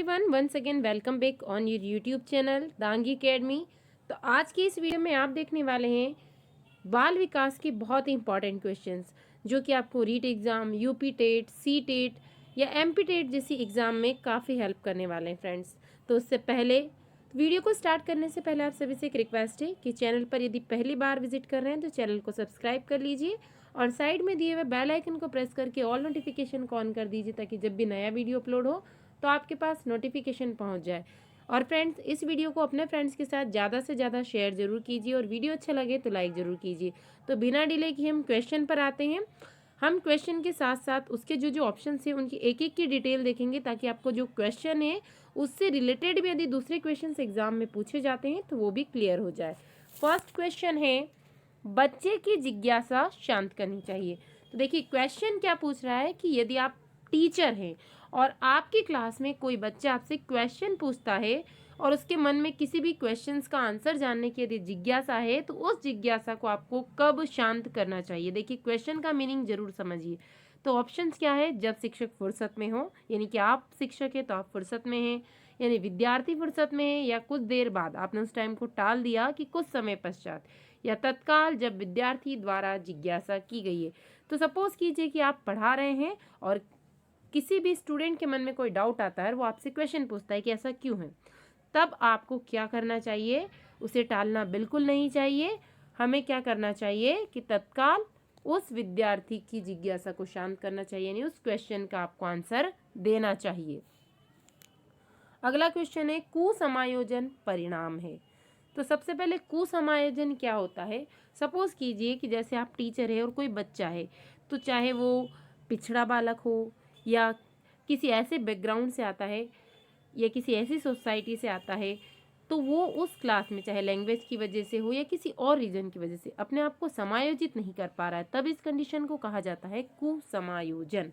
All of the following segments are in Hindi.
Everyone, once again welcome back on your YouTube channel Dangi Academy. तो आज की इस वीडियो में आप देखने वाले हैं बाल विकास के बहुत ही इंपॉर्टेंट क्वेश्चंस जो कि आपको REET exam, UP TET, C TET या एमपी टेट जैसी एग्ज़ाम में काफ़ी हेल्प करने वाले हैं फ्रेंड्स। तो उससे पहले वीडियो को स्टार्ट करने से पहले आप सभी से एक रिक्वेस्ट है कि चैनल पर यदि पहली बार विजिट कर रहे हैं तो चैनल को सब्सक्राइब कर लीजिए और साइड में दिए हुए बेल आइकन को प्रेस करके ऑल नोटिफिकेशन को ऑन कर दीजिए ताकि जब भी नया वीडियो अपलोड हो तो आपके पास नोटिफिकेशन पहुंच जाए। और फ्रेंड्स, इस वीडियो को अपने फ्रेंड्स के साथ ज़्यादा से ज़्यादा शेयर ज़रूर कीजिए और वीडियो अच्छा लगे तो लाइक ज़रूर कीजिए। तो बिना डिले किए हम क्वेश्चन पर आते हैं। हम क्वेश्चन के साथ साथ उसके जो जो ऑप्शन हैं उनकी एक एक की डिटेल देखेंगे ताकि आपको जो क्वेश्चन है उससे रिलेटेड भी यदि दूसरे क्वेश्चन एग्जाम में पूछे जाते हैं तो वो भी क्लियर हो जाए। फर्स्ट क्वेश्चन है, बच्चे की जिज्ञासा शांत करनी चाहिए। तो देखिए क्वेश्चन क्या पूछ रहा है कि यदि आप टीचर हैं और आपकी क्लास में कोई बच्चा आपसे क्वेश्चन पूछता है और उसके मन में किसी भी क्वेश्चंस का आंसर जानने की यदि जिज्ञासा है तो उस जिज्ञासा को आपको कब शांत करना चाहिए। देखिए क्वेश्चन का मीनिंग जरूर समझिए। तो ऑप्शंस क्या है, जब शिक्षक फुर्सत में हो, यानी कि आप शिक्षक है तो आप फुर्सत में हैं, यानी विद्यार्थी फुर्सत में है, या कुछ देर बाद आपने उस टाइम को टाल दिया कि कुछ समय पश्चात, या तत्काल जब विद्यार्थी द्वारा जिज्ञासा की गई है। तो सपोज कीजिए कि आप पढ़ा रहे हैं और किसी भी स्टूडेंट के मन में कोई डाउट आता है, वो आपसे क्वेश्चन पूछता है कि ऐसा क्यों है, तब आपको क्या करना चाहिए, उसे टालना बिल्कुल नहीं चाहिए। हमें क्या करना चाहिए कि तत्काल उस विद्यार्थी की जिज्ञासा को शांत करना चाहिए, यानी उस क्वेश्चन का आपको आंसर देना चाहिए। अगला क्वेश्चन है, कुसमायोजन परिणाम है। तो सबसे पहले कुसमायोजन क्या होता है। सपोज कीजिए कि जैसे आप टीचर है और कोई बच्चा है, तो चाहे वो पिछड़ा बालक हो या किसी ऐसे बैकग्राउंड से आता है या किसी ऐसी सोसाइटी से आता है, तो वो उस क्लास में चाहे लैंग्वेज की वजह से हो या किसी और रीजन की वजह से अपने आप को समायोजित नहीं कर पा रहा है, तब इस कंडीशन को कहा जाता है कुसमायोजन।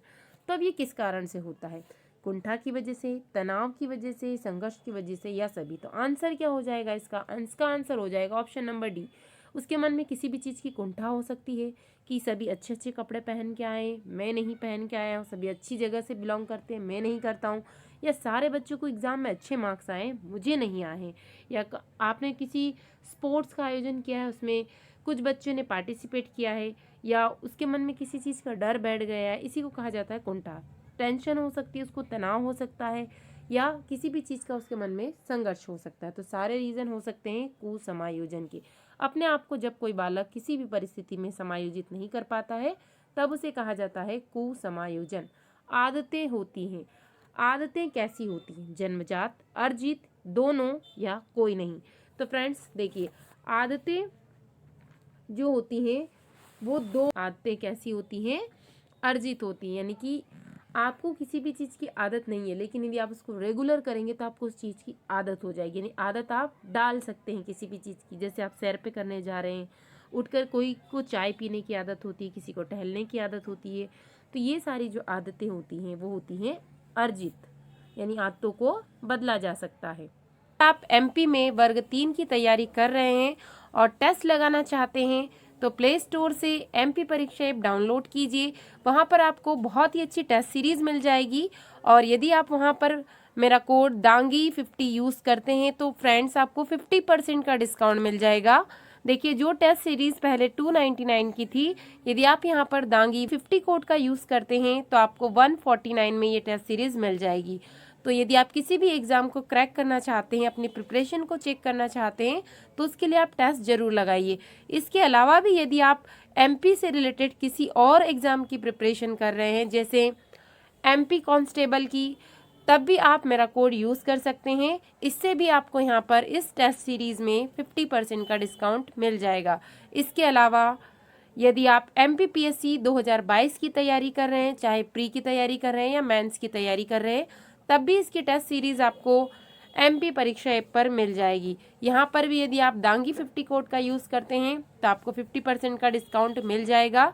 तब ये किस कारण से होता है, कुंठा की वजह से, तनाव की वजह से, संघर्ष की वजह से, या सभी। तो आंसर क्या हो जाएगा इसका आंसर हो जाएगा ऑप्शन नंबर डी। उसके मन में किसी भी चीज़ की कुंठा हो सकती है कि सभी अच्छे अच्छे कपड़े पहन के आए, मैं नहीं पहन के आया हूँ, सभी अच्छी जगह से बिलोंग करते हैं, मैं नहीं करता हूँ, या सारे बच्चों को एग्ज़ाम में अच्छे मार्क्स आए, मुझे नहीं आए हैं, या आपने किसी स्पोर्ट्स का आयोजन किया है, उसमें कुछ बच्चों ने पार्टिसिपेट किया है, या उसके मन में किसी चीज़ का डर बैठ गया है, इसी को कहा जाता है कुंठा। टेंशन हो सकती है, उसको तनाव हो सकता है, या किसी भी चीज़ का उसके मन में संघर्ष हो सकता है। तो सारे रीज़न हो सकते हैं कुसमायोजन के। अपने आप को जब कोई बालक किसी भी परिस्थिति में समायोजित नहीं कर पाता है तब उसे कहा जाता है कुसमायोजन। आदतें होती हैं, आदतें कैसी होती हैं, जन्मजात, अर्जित, दोनों, या कोई नहीं। तो फ्रेंड्स देखिए, आदतें जो होती हैं वो दो आदतें कैसी होती हैं, अर्जित होती हैं, यानी कि आपको किसी भी चीज़ की आदत नहीं है लेकिन यदि आप उसको रेगुलर करेंगे तो आपको उस चीज़ की आदत हो जाएगी, यानी आदत आप डाल सकते हैं किसी भी चीज़ की। जैसे आप सैर पे करने जा रहे हैं, उठकर कोई को चाय पीने की आदत होती है, किसी को टहलने की आदत होती है, तो ये सारी जो आदतें होती हैं वो होती हैं अर्जित, यानी आदतों को बदला जा सकता है। आप एमपी में वर्ग 3 की तैयारी कर रहे हैं और टेस्ट लगाना चाहते हैं तो प्ले स्टोर से एमपी परीक्षा ऐप डाउनलोड कीजिए। वहाँ पर आपको बहुत ही अच्छी टेस्ट सीरीज़ मिल जाएगी और यदि आप वहाँ पर मेरा कोड दांगी 50 यूज़ करते हैं तो फ्रेंड्स आपको 50% का डिस्काउंट मिल जाएगा। देखिए, जो टेस्ट सीरीज़ पहले 299 की थी, यदि आप यहाँ पर दांगी 50 कोड का यूज़ करते हैं तो आपको 149 में ये टेस्ट सीरीज़ मिल जाएगी। तो यदि आप किसी भी एग्ज़ाम को क्रैक करना चाहते हैं, अपनी प्रिपरेशन को चेक करना चाहते हैं, तो उसके लिए आप टेस्ट ज़रूर लगाइए। इसके अलावा भी यदि आप एमपी से रिलेटेड किसी और एग्ज़ाम की प्रिपरेशन कर रहे हैं, जैसे एमपी कांस्टेबल की, तब भी आप मेरा कोड यूज़ कर सकते हैं। इससे भी आपको यहाँ पर इस टेस्ट सीरीज़ में 50% का डिस्काउंट मिल जाएगा। इसके अलावा यदि आप MPPSC 2022 की तैयारी कर रहे हैं, चाहे प्री की तैयारी कर रहे हैं या मेंस की तैयारी कर रहे हैं, तब भी इसकी टेस्ट सीरीज़ आपको एमपी परीक्षा ऐप पर मिल जाएगी। यहाँ पर भी यदि आप दांगी 50 कोड का यूज़ करते हैं तो आपको 50% का डिस्काउंट मिल जाएगा।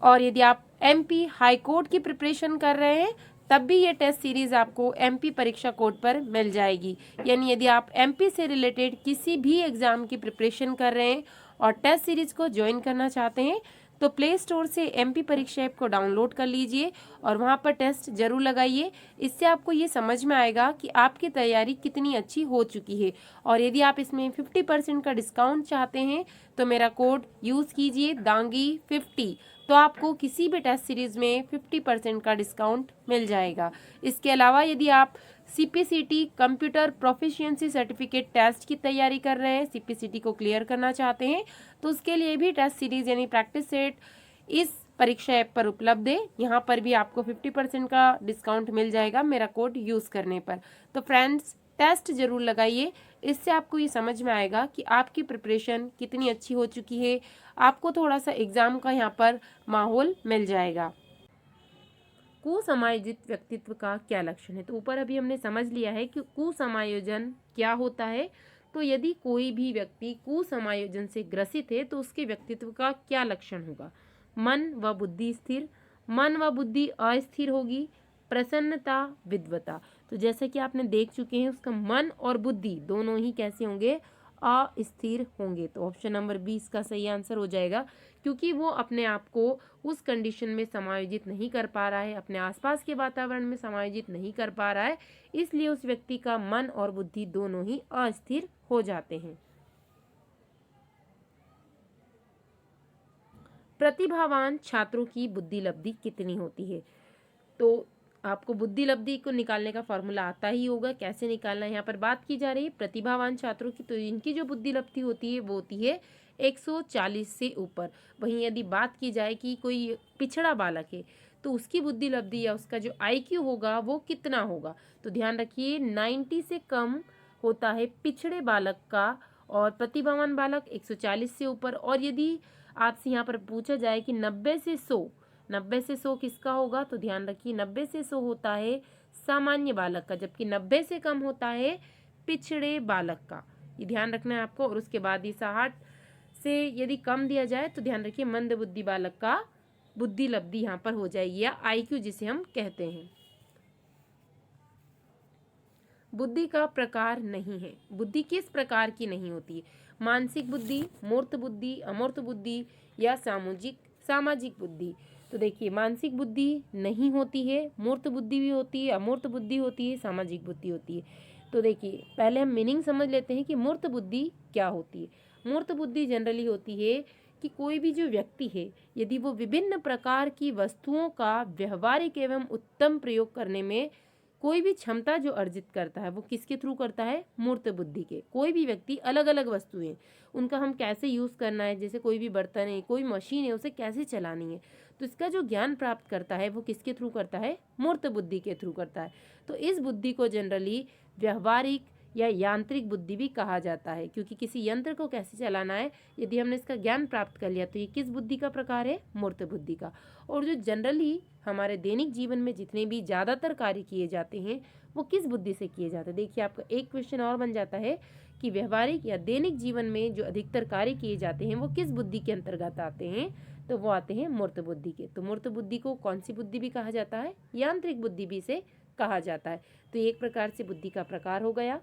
और यदि आप एमपी हाई कोर्ट की प्रिपरेशन कर रहे हैं तब भी ये टेस्ट सीरीज़ आपको एमपी परीक्षा कोड पर मिल जाएगी। यानी यदि आप एमपी से रिलेटेड किसी भी एग्ज़ाम की प्रिपरेशन कर रहे हैं और टेस्ट सीरीज़ को ज्वाइन करना चाहते हैं तो प्ले स्टोर से MP परीक्षा ऐप को डाउनलोड कर लीजिए और वहाँ पर टेस्ट जरूर लगाइए। इससे आपको ये समझ में आएगा कि आपकी तैयारी कितनी अच्छी हो चुकी है। और यदि आप इसमें 50% का डिस्काउंट चाहते हैं तो मेरा कोड यूज़ कीजिए दांगी50, तो आपको किसी भी टेस्ट सीरीज़ में 50% का डिस्काउंट मिल जाएगा। इसके अलावा यदि आप CPCT computer proficiency certificate test की तैयारी कर रहे हैं, CPCT को क्लियर करना चाहते हैं, तो उसके लिए भी टेस्ट सीरीज यानी प्रैक्टिस सेट इस परीक्षा ऐप पर उपलब्ध है। यहाँ पर भी आपको 50% का डिस्काउंट मिल जाएगा मेरा कोड यूज़ करने पर। तो फ्रेंड्स, टेस्ट जरूर लगाइए, इससे आपको ये समझ में आएगा कि आपकी प्रिपरेशन कितनी अच्छी हो चुकी है। आपको थोड़ा सा एग्ज़ाम का यहाँ पर माहौल मिल जाएगा। कुसमायोजित व्यक्तित्व का क्या लक्षण है? तो ऊपर अभी हमने समझ लिया है कि कुसमायोजन क्या होता है। तो यदि कोई भी व्यक्ति कुसमायोजन से ग्रसित है तो उसके व्यक्तित्व का क्या लक्षण होगा? मन व बुद्धि स्थिर, मन व बुद्धि अस्थिर होगी, प्रसन्नता, विद्वता। तो जैसा कि आपने देख चुके हैं, उसका मन और बुद्धि दोनों ही कैसे होंगे? अस्थिर होंगे। तो ऑप्शन नंबर 20 का सही आंसर हो जाएगा, क्योंकि वो अपने आप को उस कंडीशन में समायोजित नहीं कर पा रहा है, अपने आसपास के वातावरण में समायोजित नहीं कर पा रहा है, इसलिए उस व्यक्ति का मन और बुद्धि दोनों ही अस्थिर हो जाते हैं। प्रतिभावान छात्रों की बुद्धि लब्धि कितनी होती है? तो आपको बुद्धि लब्धि को निकालने का फॉर्मूला आता ही होगा, कैसे निकालना है। यहाँ पर बात की जा रही है प्रतिभावान छात्रों की, तो इनकी जो बुद्धि लब्धि होती है वो होती है 140 से ऊपर। वहीं यदि बात की जाए कि कोई पिछड़ा बालक है तो उसकी बुद्धि लब्धि या उसका जो IQ होगा वो कितना होगा? तो ध्यान रखिए 90 से कम होता है पिछड़े बालक का, और प्रतिभावान बालक 140 से ऊपर। और यदि आपसे यहाँ पर पूछा जाए कि 90 से 100 किसका होगा? तो ध्यान रखिए 90 से 100 होता है सामान्य बालक का, जबकि 90 से कम होता है पिछड़े बालक का। ये ध्यान रखना है आपको। और उसके बाद ये 60 से यदि कम दिया जाए तो ध्यान रखिए मंद बुद्धि बालक का बुद्धि लब्धि यहाँ पर हो जाएगी, या IQ जिसे हम कहते हैं। बुद्धि का प्रकार नहीं है। बुद्धि किस प्रकार की नहीं होती है? मानसिक बुद्धि, मूर्त बुद्धि, अमूर्त बुद्धि या सामाजिक बुद्धि। तो देखिए मानसिक बुद्धि नहीं होती है, मूर्त बुद्धि भी होती है, अमूर्त बुद्धि होती है, सामाजिक बुद्धि होती है। तो देखिए पहले हम मीनिंग समझ लेते हैं कि मूर्त बुद्धि क्या होती है। मूर्त बुद्धि जनरली होती है कि कोई भी जो व्यक्ति है यदि वो विभिन्न प्रकार की वस्तुओं का व्यवहारिक एवं उत्तम प्रयोग करने में कोई भी क्षमता जो अर्जित करता है वो किसके थ्रू करता है? मूर्त बुद्धि के। कोई भी व्यक्ति अलग अलग वस्तुएं, उनका हम कैसे यूज़ करना है, जैसे कोई भी बर्तन है, कोई मशीन है, उसे कैसे चलानी है, तो इसका जो ज्ञान प्राप्त करता है वो किसके थ्रू करता है? मूर्त बुद्धि के थ्रू करता है। तो इस बुद्धि को जनरली व्यवहारिक या यांत्रिक बुद्धि भी कहा जाता है, क्योंकि किसी यंत्र को कैसे चलाना है यदि हमने इसका ज्ञान प्राप्त कर लिया तो ये किस बुद्धि का प्रकार है? मूर्त बुद्धि का। और जो जनरली हमारे दैनिक जीवन में जितने भी ज़्यादातर कार्य किए जाते हैं वो किस बुद्धि से किए जाते हैं? देखिए आपका एक क्वेश्चन और बन जाता है कि व्यवहारिक या दैनिक जीवन में जो अधिकतर कार्य किए जाते हैं वो किस बुद्धि के अंतर्गत आते हैं? तो वो आते हैं मूर्त बुद्धि के। तो मूर्त बुद्धि को कौन सी बुद्धि भी कहा जाता है? यांत्रिक बुद्धि भी से कहा जाता है। तो एक प्रकार से बुद्धि का प्रकार हो गया।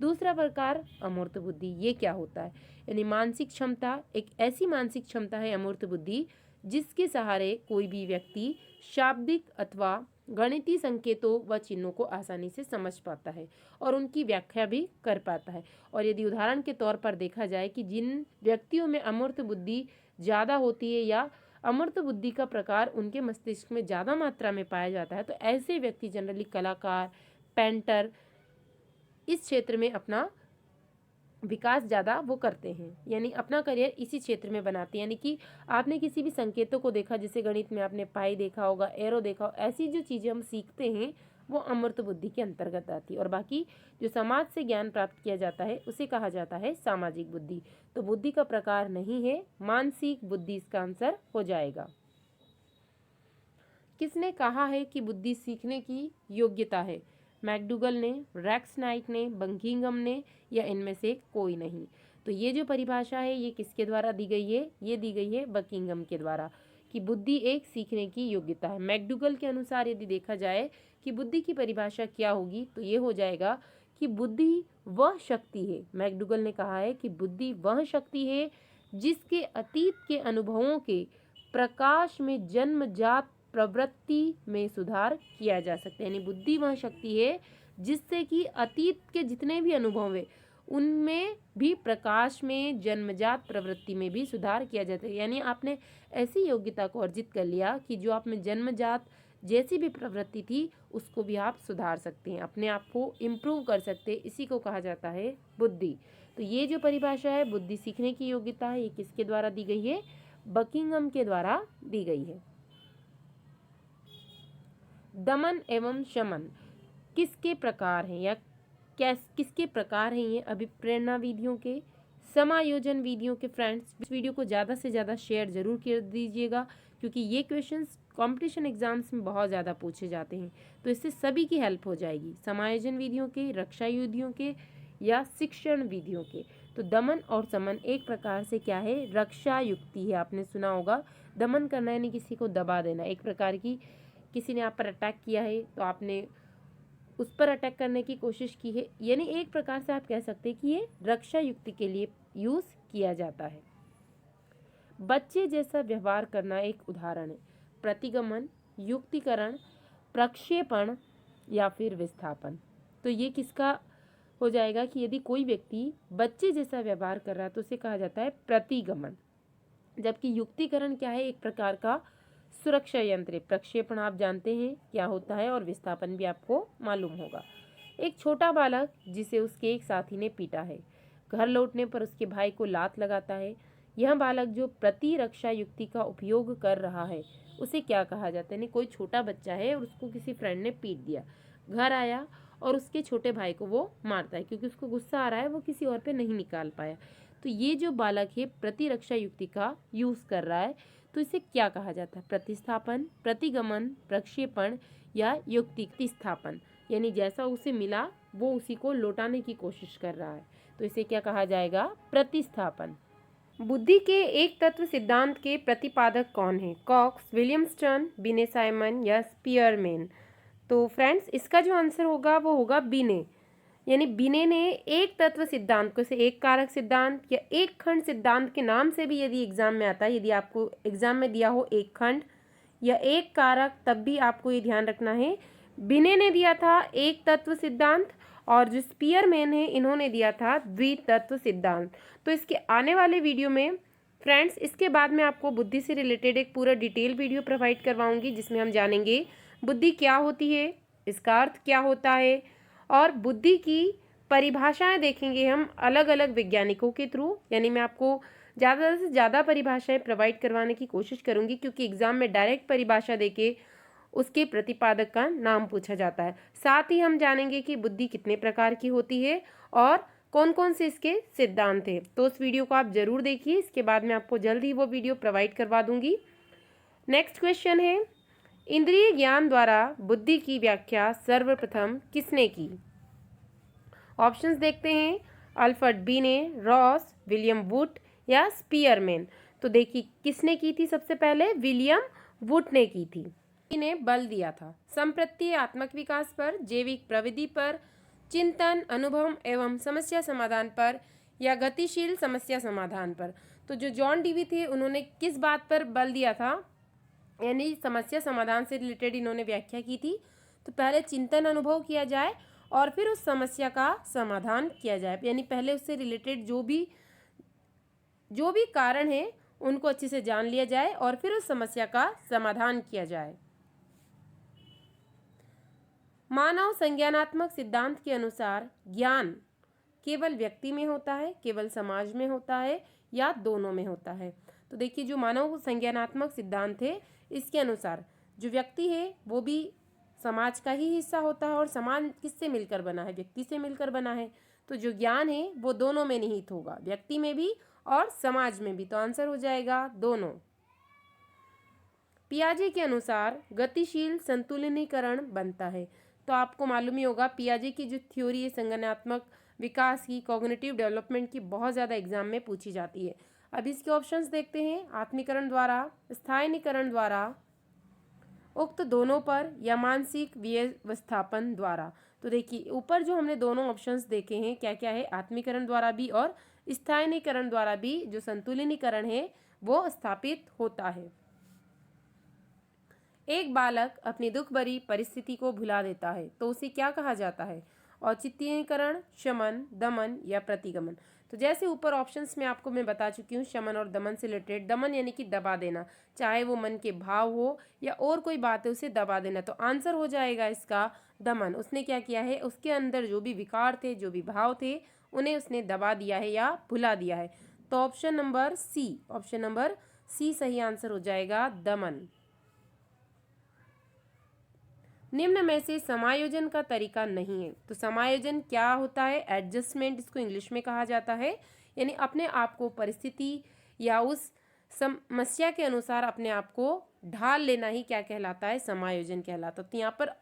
दूसरा प्रकार अमूर्त बुद्धि। ये क्या होता है? यानी मानसिक क्षमता, एक ऐसी मानसिक क्षमता है अमूर्त बुद्धि जिसके सहारे कोई भी व्यक्ति शाब्दिक अथवा गणितीय संकेतों व चिन्हों को आसानी से समझ पाता है और उनकी व्याख्या भी कर पाता है। और यदि उदाहरण के तौर पर देखा जाए कि जिन व्यक्तियों में अमूर्त बुद्धि ज़्यादा होती है या अमूर्त बुद्धि का प्रकार उनके मस्तिष्क में ज़्यादा मात्रा में पाया जाता है, तो ऐसे व्यक्ति जनरली कलाकार, पेंटर, इस क्षेत्र में अपना विकास ज़्यादा वो करते हैं, यानी अपना करियर इसी क्षेत्र में बनाते हैं। यानी कि आपने किसी भी संकेतों को देखा, जैसे गणित में आपने पाई देखा होगा, एरो देखा हो, ऐसी जो चीज़ें हम सीखते हैं वो अमूर्त बुद्धि के अंतर्गत आती है। और बाकी जो समाज से ज्ञान प्राप्त किया जाता है उसे कहा जाता है सामाजिक बुद्धि। तो बुद्धि का प्रकार नहीं है, मानसिक बुद्धि इसका आंसर हो जाएगा। किसने कहा है कि बुद्धि सीखने की योग्यता है? मैकडूगल ने, रैक्स नाइट ने, बकिंघम ने, या इनमें से कोई नहीं? तो ये जो परिभाषा है ये किसके द्वारा दी गई है? ये दी गई है बकिंघम के द्वारा, कि बुद्धि एक सीखने की योग्यता है। मैकडूगल के अनुसार यदि देखा जाए कि बुद्धि की परिभाषा क्या होगी तो ये हो जाएगा कि बुद्धि वह शक्ति है। मैकडूगल ने कहा है कि बुद्धि वह शक्ति है जिसके अतीत के अनुभवों के प्रकाश में जन्मजात प्रवृत्ति में सुधार किया जा सकता है। यानी बुद्धि वह शक्ति है जिससे कि अतीत के जितने भी अनुभव है उनमें भी प्रकाश में जन्मजात प्रवृत्ति में भी सुधार किया जाता है। यानी आपने ऐसी योग्यता को अर्जित कर लिया कि जो आप में जन्मजात जैसी भी प्रवृत्ति थी उसको भी आप सुधार सकते हैं, अपने आप को इम्प्रूव कर सकते हैं। इसी को कहा जाता है बुद्धि। तो ये जो परिभाषा है बुद्धि सीखने की योग्यता है, ये किसके द्वारा दी गई है? बकिंघम के द्वारा दी गई है। दमन एवं शमन किसके प्रकार हैं या किसके प्रकार हैं? ये अभिप्रेरणा विधियों के, समायोजन विधियों के। फ्रेंड्स, इस वीडियो को ज़्यादा से ज़्यादा शेयर जरूर कर दीजिएगा क्योंकि ये क्वेश्चंस कंपटीशन एग्जाम्स में बहुत ज़्यादा पूछे जाते हैं, तो इससे सभी की हेल्प हो जाएगी। समायोजन विधियों के, रक्षा विधियों के या शिक्षण विधियों के। तो दमन और शमन एक प्रकार से क्या है? रक्षा युक्ति है। आपने सुना होगा दमन करना यानी किसी को दबा देना। एक प्रकार की किसी ने आप पर अटैक किया है तो आपने उस पर अटैक करने की कोशिश की है, यानी एक प्रकार से आप कह सकते हैं कि ये रक्षा युक्ति के लिए यूज किया जाता है। बच्चे जैसा व्यवहार करना एक उदाहरण है। प्रतिगमन, युक्तिकरण, प्रक्षेपण या फिर विस्थापन। तो ये किसका हो जाएगा कि यदि कोई व्यक्ति बच्चे जैसा व्यवहार कर रहा है तो उसे कहा जाता है प्रतिगमन, जबकि युक्तिकरण क्या है? एक प्रकार का सुरक्षा यंत्र। प्रक्षेपण आप जानते हैं क्या होता है और विस्थापन भी आपको मालूम होगा। एक छोटा बालक जिसे उसके एक साथी ने पीटा है, घर लौटने पर उसके भाई को लात लगाता है। यह बालक जो प्रतिरक्षा युक्ति का उपयोग कर रहा है उसे क्या कहा जाता है? कोई छोटा बच्चा है और उसको किसी फ्रेंड ने पीट दिया, घर आया और उसके छोटे भाई को वो मारता है क्योंकि उसको गुस्सा आ रहा है, वो किसी और पे नहीं निकाल पाया। तो ये जो बालक है प्रतिरक्षा युक्ति का यूज कर रहा है, तो इसे क्या कहा जाता है? प्रतिस्थापन, प्रतिगमन, प्रक्षेपण या युक्तिस्थापन। यानी जैसा उसे मिला वो उसी को लौटाने की कोशिश कर रहा है, तो इसे क्या कहा जाएगा? प्रतिस्थापन। बुद्धि के एक तत्व सिद्धांत के प्रतिपादक कौन है? कॉक्स, विलियमस्टन, बिने साइमन या स्पीयरमैन। तो फ्रेंड्स, इसका जो आंसर होगा वो होगा बिने। यानी बिने ने एक तत्व सिद्धांत को, से एक कारक सिद्धांत या एक खंड सिद्धांत के नाम से भी यदि एग्जाम में आता है, यदि आपको एग्जाम में दिया हो एक खंड या एक कारक, तब भी आपको ये ध्यान रखना है बिने ने दिया था एक तत्व सिद्धांत और जो स्पीयरमैन है इन्होंने दिया था द्वितत्व सिद्धांत। तो इसके आने वाले वीडियो में फ्रेंड्स, इसके बाद में आपको बुद्धि से रिलेटेड एक पूरा डिटेल वीडियो प्रोवाइड करवाऊंगी जिसमें हम जानेंगे बुद्धि क्या होती है, इसका अर्थ क्या होता है और बुद्धि की परिभाषाएं देखेंगे हम अलग अलग वैज्ञानिकों के थ्रू। यानी मैं आपको ज़्यादा से ज़्यादा परिभाषाएं प्रोवाइड करवाने की कोशिश करूंगी क्योंकि एग्जाम में डायरेक्ट परिभाषा देके उसके प्रतिपादक का नाम पूछा जाता है। साथ ही हम जानेंगे कि बुद्धि कितने प्रकार की होती है और कौन कौन से इसके सिद्धांत हैं। तो उस वीडियो को आप जरूर देखिए, इसके बाद में आपको जल्द ही वो वीडियो प्रोवाइड करवा दूंगी। नेक्स्ट क्वेश्चन है, इंद्रिय ज्ञान द्वारा बुद्धि की व्याख्या सर्वप्रथम किसने की? ऑप्शंस देखते हैं, अल्फ्रेड बिने, रॉस, विलियम वुड या स्पीयरमैन। तो देखिए किसने की थी? सबसे पहले विलियम वुड ने की थी। ने बल दिया था संप्रत्ययात्मक विकास पर, जैविक प्रविधि पर, चिंतन, अनुभव एवं समस्या समाधान पर या गतिशील समस्या समाधान पर। तो जो जॉन डीवी थे उन्होंने किस बात पर बल दिया था? यानी समस्या समाधान से रिलेटेड इन्होंने व्याख्या की थी। तो पहले चिंतन अनुभव किया जाए और फिर उस समस्या का समाधान किया जाए। यानी पहले उससे रिलेटेड जो भी कारण है उनको अच्छे से जान लिया जाए और फिर उस समस्या का समाधान किया जाए। मानव संज्ञानात्मक सिद्धांत के अनुसार ज्ञान केवल व्यक्ति में होता है, केवल समाज में होता है या दोनों में होता है? तो देखिए जो मानव संज्ञानात्मक सिद्धांत है इसके अनुसार जो व्यक्ति है वो भी समाज का ही हिस्सा होता है और समाज किससे मिलकर बना है? व्यक्ति से मिलकर बना है। तो जो ज्ञान है वो दोनों में निहित होगा, व्यक्ति में भी और समाज में भी। तो आंसर हो जाएगा दोनों। पियाजे के अनुसार गतिशील संतुलिनीकरण बनता है। तो आपको मालूम ही होगा पियाजे की जो थ्योरी है संज्ञानात्मक विकास की, कॉग्निटिव डेवलपमेंट की, बहुत ज़्यादा एग्जाम में पूछी जाती है। अब इसके ऑप्शंस देखते हैं, आत्मीकरण द्वारा, स्थायीकरण द्वारा, उक्त दोनों पर या मानसिक व्यवस्थापन द्वारा। तो देखिए ऊपर जो हमने दोनों ऑप्शंस देखे हैं क्या क्या है? आत्मीकरण द्वारा भी और स्थायीकरण द्वारा भी जो संतुलिनीकरण है वो स्थापित होता है। एक बालक अपनी दुख भरी परिस्थिति को भुला देता है तो उसे क्या कहा जाता है? औचित्यकरण, शमन, दमन या प्रतिगमन। तो जैसे ऊपर ऑप्शंस में आपको मैं बता चुकी हूँ शमन और दमन से रिलेटेड। दमन यानी कि दबा देना, चाहे वो मन के भाव हो या और कोई बात है उसे दबा देना। तो आंसर हो जाएगा इसका दमन। उसने क्या किया है, उसके अंदर जो भी विकार थे, जो भी भाव थे, उन्हें उसने दबा दिया है या भुला दिया है। तो ऑप्शन नंबर सी सही आंसर हो जाएगा, दमन। निम्न में से समायोजन का तरीका नहीं है। तो समायोजन क्या होता है? एडजस्टमेंट इसको इंग्लिश में कहा जाता है, यानी अपने आप को परिस्थिति या उस समस्या के अनुसार अपने आप को ढाल लेना ही क्या कहलाता है? समायोजन कहलाता है। तो यहाँ पर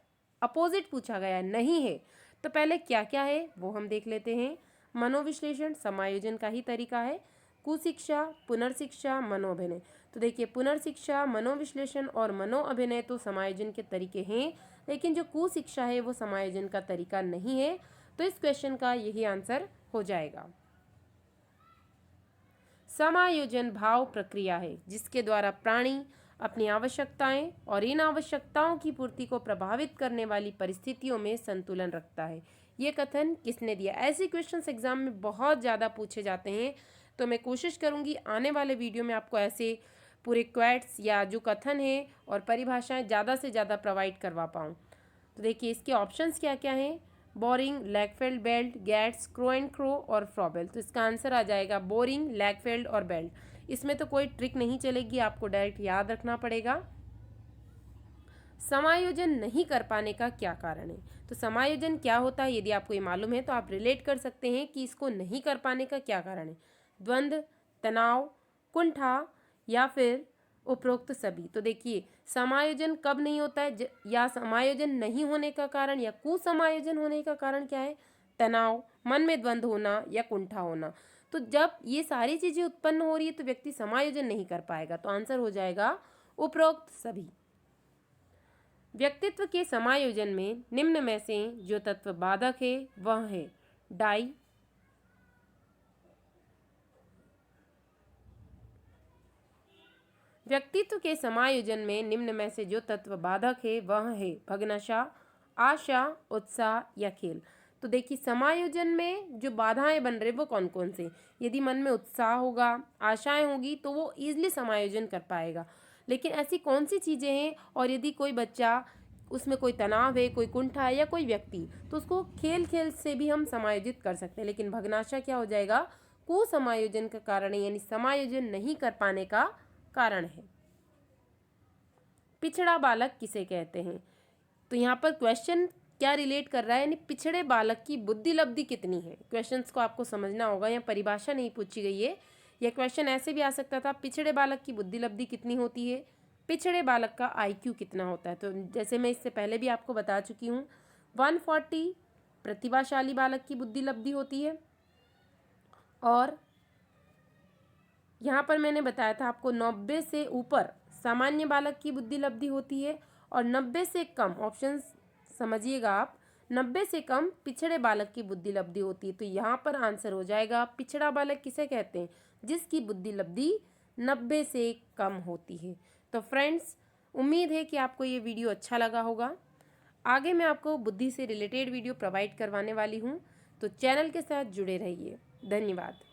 अपोजिट पूछा गया है, नहीं है। तो पहले क्या क्या है वो हम देख लेते हैं। मनोविश्लेषण समायोजन का ही तरीका है। कुशिक्षा, पुनर्शिक्षा, मनोअभिनय। तो देखिए, पुनर्शिक्षा, मनोविश्लेषण और मनोअभिनय तो समायोजन के तरीके हैं, लेकिन जो कुशिक्षा है वो समायोजन का तरीका नहीं है। तो इस क्वेश्चन का यही आंसर हो जाएगा। समायोजन भाव प्रक्रिया है जिसके द्वारा प्राणी अपनी आवश्यकताएं और इन आवश्यकताओं की पूर्ति को प्रभावित करने वाली परिस्थितियों में संतुलन रखता है। ये कथन किसने दिया? ऐसे क्वेश्चंस एग्जाम में बहुत ज़्यादा पूछे जाते हैं, तो मैं कोशिश करूंगी आने वाले वीडियो में आपको ऐसे पूरे क्वेट्स या जो कथन है और परिभाषाएं ज़्यादा से ज़्यादा प्रोवाइड करवा पाऊँ। तो देखिए, इसके ऑप्शंस क्या क्या हैं? Boring, Langfeld, Weld, Gates, Crow and Crow और फ्रॉबेल। तो इसका आंसर आ जाएगा बोरिंग, लैगफेल्ड और बेल्ट। इसमें तो कोई ट्रिक नहीं चलेगी, आपको डायरेक्ट याद रखना पड़ेगा। समायोजन नहीं कर पाने का क्या कारण है? तो समायोजन क्या होता है यदि आपको ये मालूम है तो आप रिलेट कर सकते हैं कि इसको नहीं कर पाने का क्या कारण है। द्वंद्व, तनाव, कुंठा या फिर उपरोक्त सभी। तो देखिए, समायोजन कब नहीं होता है, या समायोजन नहीं होने का कारण या कुसमायोजन होने का कारण क्या है? तनाव, मन में द्वंद्व होना या कुंठा होना। तो जब ये सारी चीजें उत्पन्न हो रही है तो व्यक्ति समायोजन नहीं कर पाएगा। तो आंसर हो जाएगा उपरोक्त सभी। व्यक्तित्व के समायोजन में निम्न में से जो तत्व बाधक है वह है डाई, व्यक्तित्व के समायोजन में निम्न में से जो तत्व बाधक है वह है भग्नाशा, आशा, उत्साह या खेल। तो देखिए, समायोजन में जो बाधाएं बन रहे वो कौन कौन से? यदि मन में उत्साह होगा, आशाएं होगी तो वो ईजिली समायोजन कर पाएगा। लेकिन ऐसी कौन सी चीज़ें हैं? और यदि कोई बच्चा उसमें कोई तनाव है, कोई कुंठा है या कोई व्यक्ति, तो उसको खेल खेल से भी हम समायोजित कर सकते हैं। लेकिन भग्नाशा क्या हो जाएगा? कुसमायोजन का कारण है, यानी समायोजन नहीं कर पाने का कारण है। पिछड़ा बालक किसे कहते हैं? तो यहाँ पर क्वेश्चन क्या रिलेट कर रहा है, यानी पिछड़े बालक की बुद्धि लब्धि कितनी है। क्वेश्चंस को आपको समझना होगा, यहाँ परिभाषा नहीं पूछी गई है। यह क्वेश्चन ऐसे भी आ सकता था, पिछड़े बालक की बुद्धि लब्धि कितनी होती है, पिछड़े बालक का IQ कितना होता है। तो जैसे मैं इससे पहले भी आपको बता चुकी हूँ, 140 प्रतिभाशाली बालक की बुद्धि लब्धि होती है, और यहाँ पर मैंने बताया था आपको 90 से ऊपर सामान्य बालक की बुद्धि लब्धि होती है, और 90 से कम, ऑप्शन समझिएगा आप, 90 से कम पिछड़े बालक की बुद्धि लब्धि होती है। तो यहाँ पर आंसर हो जाएगा पिछड़ा बालक किसे कहते हैं? जिसकी बुद्धि लब्धि 90 से कम होती है। तो फ्रेंड्स, उम्मीद है कि आपको ये वीडियो अच्छा लगा होगा। आगे मैं आपको बुद्धि से रिलेटेड वीडियो प्रोवाइड करवाने वाली हूँ, तो चैनल के साथ जुड़े रहिए। धन्यवाद।